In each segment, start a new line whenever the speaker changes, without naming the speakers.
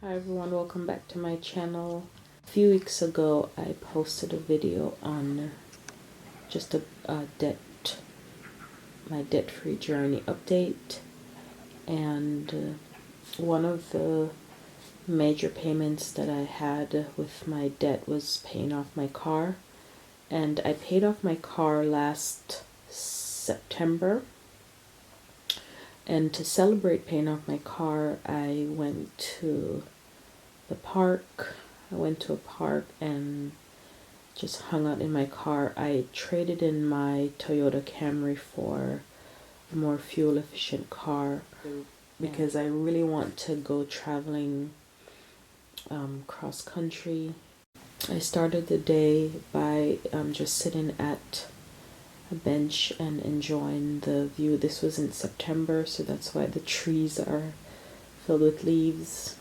Hi everyone, welcome back to my channel. A few weeks ago I posted a video on just my debt-free journey update, and one of the major payments that I had with my debt was paying off my car, and I paid off my car last September. And to celebrate paying off my car, I went to the park. I went to a park and just hung out in my car. I traded in my Toyota Camry for a more fuel efficient car because I really want to go traveling cross country. I started the day by just sitting at a bench and enjoying the view. This was in September, so that's why the trees are filled with leaves.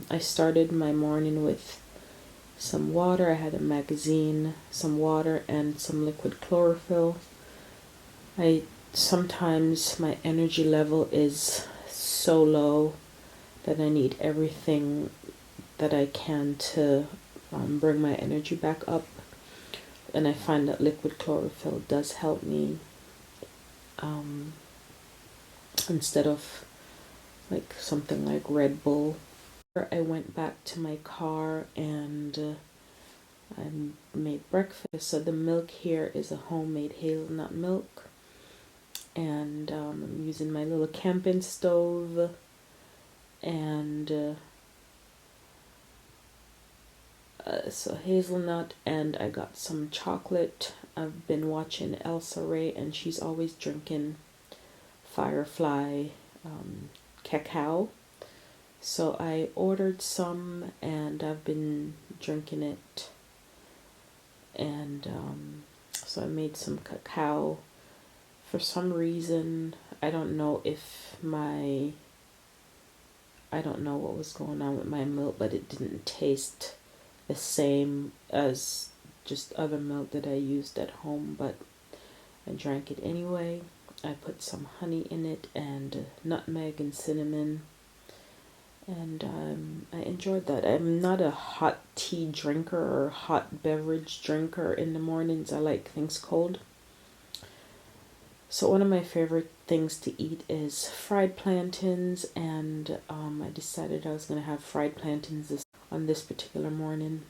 I started my morning with some water. I had a magazine, some water, and some liquid chlorophyll. Sometimes my energy level is so low that I need everything that I can to bring my energy back up. And I find that liquid chlorophyll does help me instead of like something like Red Bull. I went back to my car and I made breakfast. So the milk here is a homemade hazelnut milk, and I'm using my little camping stove, and so hazelnut, and I got some chocolate. I've been watching Elsa Ray, and she's always drinking Firefly cacao. So I ordered some, and I've been drinking it. And so I made some cacao. For some reason, I don't know what was going on with my milk, but it didn't taste the same as just other milk that I used at home, but I drank it anyway. I put some honey in it and nutmeg and cinnamon, and I enjoyed that. I'm not a hot tea drinker or hot beverage drinker in the mornings. I like things cold. So one of my favorite things to eat is fried plantains, and I decided I was going to have fried plantains on this particular morning.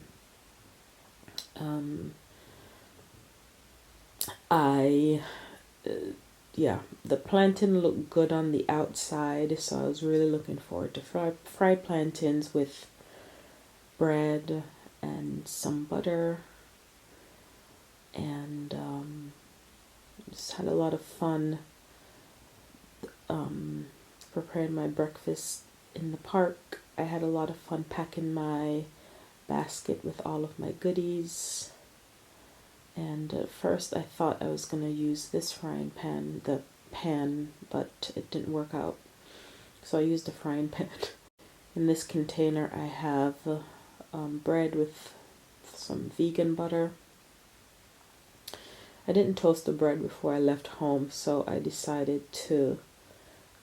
The plantain looked good on the outside, so I was really looking forward to fried plantains with bread and some butter, and just had a lot of fun preparing my breakfast in the park. I had a lot of fun packing my basket with all of my goodies. And at first I thought I was going to use this frying pan, but it didn't work out. So I used a frying pan. In this container I have bread with some vegan butter. I didn't toast the bread before I left home, so I decided to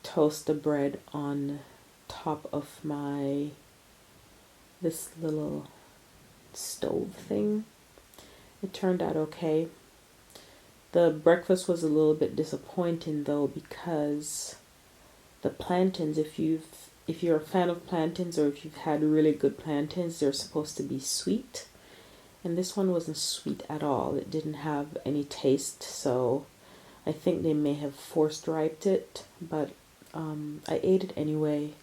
toast the bread on top of this little stove thing. It turned out okay. The breakfast was a little bit disappointing though, because the plantains, if you're a fan of plantains, or if you've had really good plantains, they're supposed to be sweet, and this one wasn't sweet at all. It didn't have any taste, so I think they may have forced riped it, but I ate it anyway,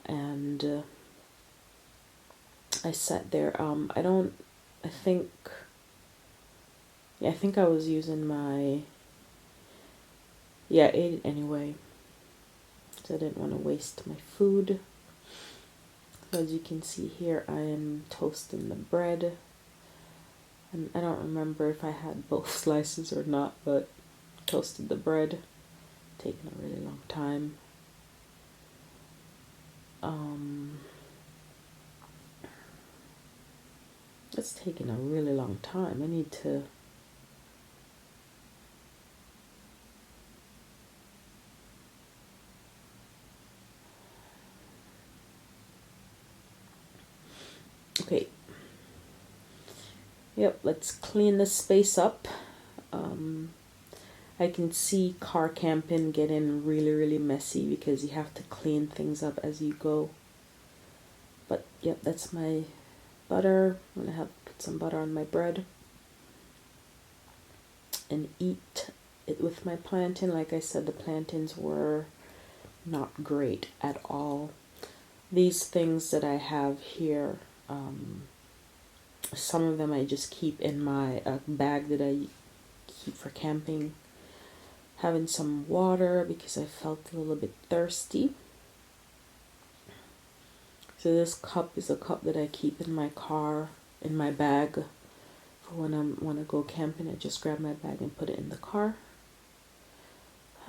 and I sat there. I think I was using I ate it anyway, so I didn't want to waste my food. So as you can see here, I am toasting the bread, and I don't remember if I had both slices or not, but toasted the bread, taking a really long time. It's taking a really long time. I need to Okay. Yep, let's clean this space up. I can see car camping getting really messy because you have to clean things up as you go. But yep, that's my butter. I'm gonna put some butter on my bread and eat it with my plantain. Like I said, the plantains were not great at all. These things that I have here, some of them I just keep in my bag that I keep for camping. Having some water because I felt a little bit thirsty. So this cup is a cup that I keep in my car, in my bag, for when I want to go camping. I just grab my bag and put it in the car.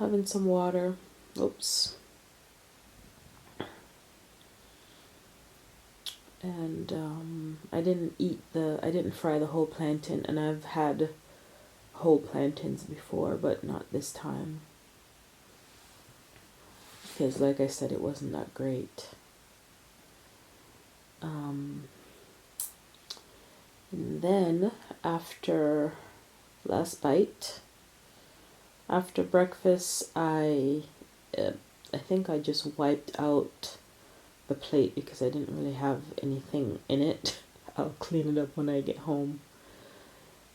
Having some water. Oops. And I didn't fry the whole plantain, and I've had whole plantains before, but not this time. Because like I said, it wasn't that great. And then after last bite, after breakfast, I think I just wiped out the plate because I didn't really have anything in it. I'll clean it up when I get home.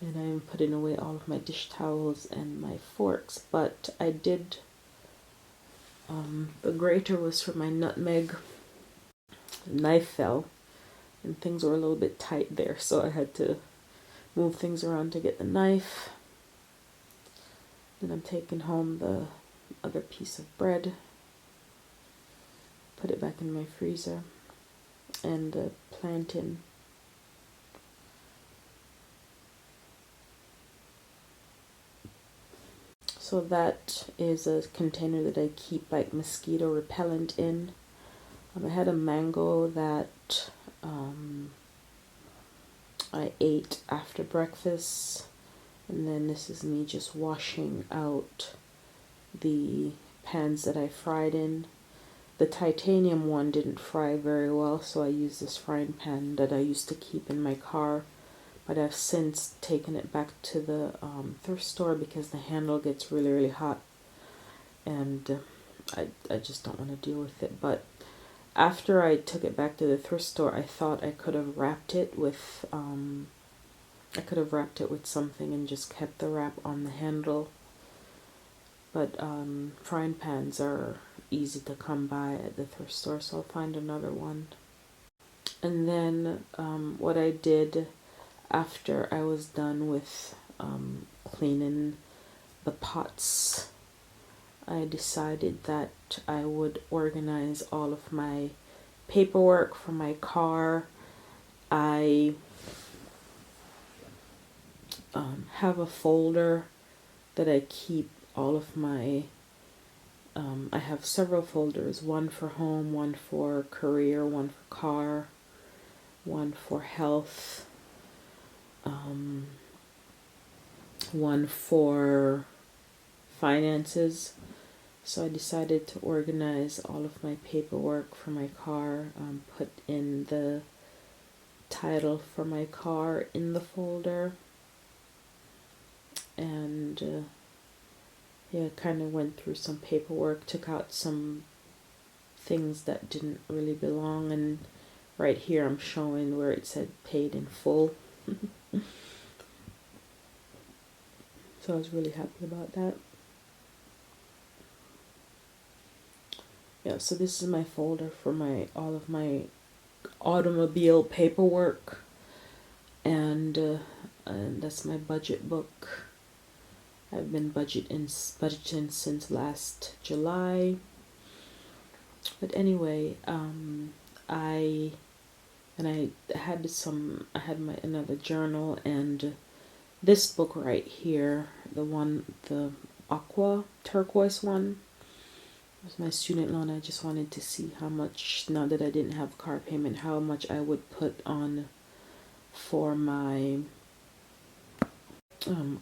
And I'm putting away all of my dish towels and my forks, but I did, the grater was for my nutmeg. The knife fell and things were a little bit tight there, so I had to move things around to get the knife. Then I'm taking home the other piece of bread, put it back in my freezer, and the plantain. So that is a container that I keep like mosquito repellent in. I had a mango that I ate after breakfast, and then this is me just washing out the pans that I fried in. The titanium one didn't fry very well, so I used this frying pan that I used to keep in my car, but I've since taken it back to the thrift store because the handle gets really hot, and I just don't want to deal with it. But after I took it back to the thrift store, I thought I could have wrapped it with something and just kept the wrap on the handle. But frying pans are easy to come by at the thrift store, so I'll find another one. And then what I did after I was done with cleaning the pots, I decided that I would organize all of my paperwork for my car. I have a folder that I keep all of my, I have several folders, one for home, one for career, one for car, one for health, one for finances. So I decided to organize all of my paperwork for my car, put in the title for my car in the folder, and yeah, kind of went through some paperwork, took out some things that didn't really belong, and right here I'm showing where it said paid in full. So I was really happy about that. Yeah, so this is my folder for all of my automobile paperwork, and that's my budget book. I've been budgeting since last July. But anyway, I had my another journal, and this book right here, the aqua turquoise one, was my student loan. I just wanted to see how much, now that I didn't have car payment, how much I would put on for my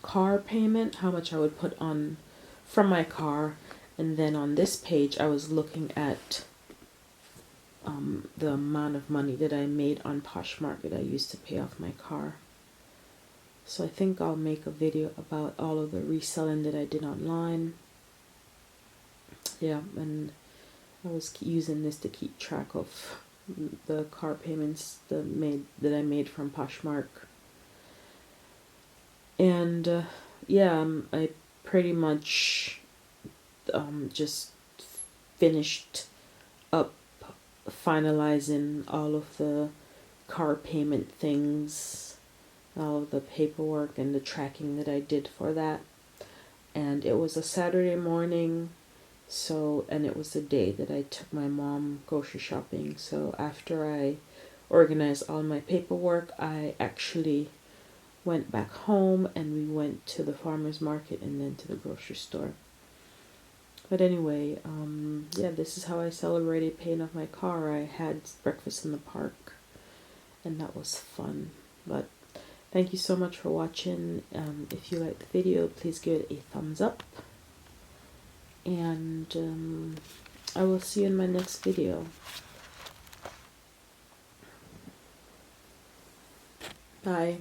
car payment, how much I would put on from my car. And then on this page I was looking at the amount of money that I made on Poshmark that I used to pay off my car. So I think I'll make a video about all of the reselling that I did online. Yeah, and I was using this to keep track of the car payments that I made from Poshmark. And yeah, I pretty much just finished up finalizing all of the car payment things, all of the paperwork and the tracking that I did for that. And it was a Saturday morning, and it was the day that I took my mom grocery shopping. So after I organized all my paperwork, I actually went back home and we went to the farmer's market and then to the grocery store. But anyway, yeah, this is how I celebrated paying off my car. I had breakfast in the park and that was fun. But thank you so much for watching. If you liked the video, please give it a thumbs up. And I will see you in my next video. Bye.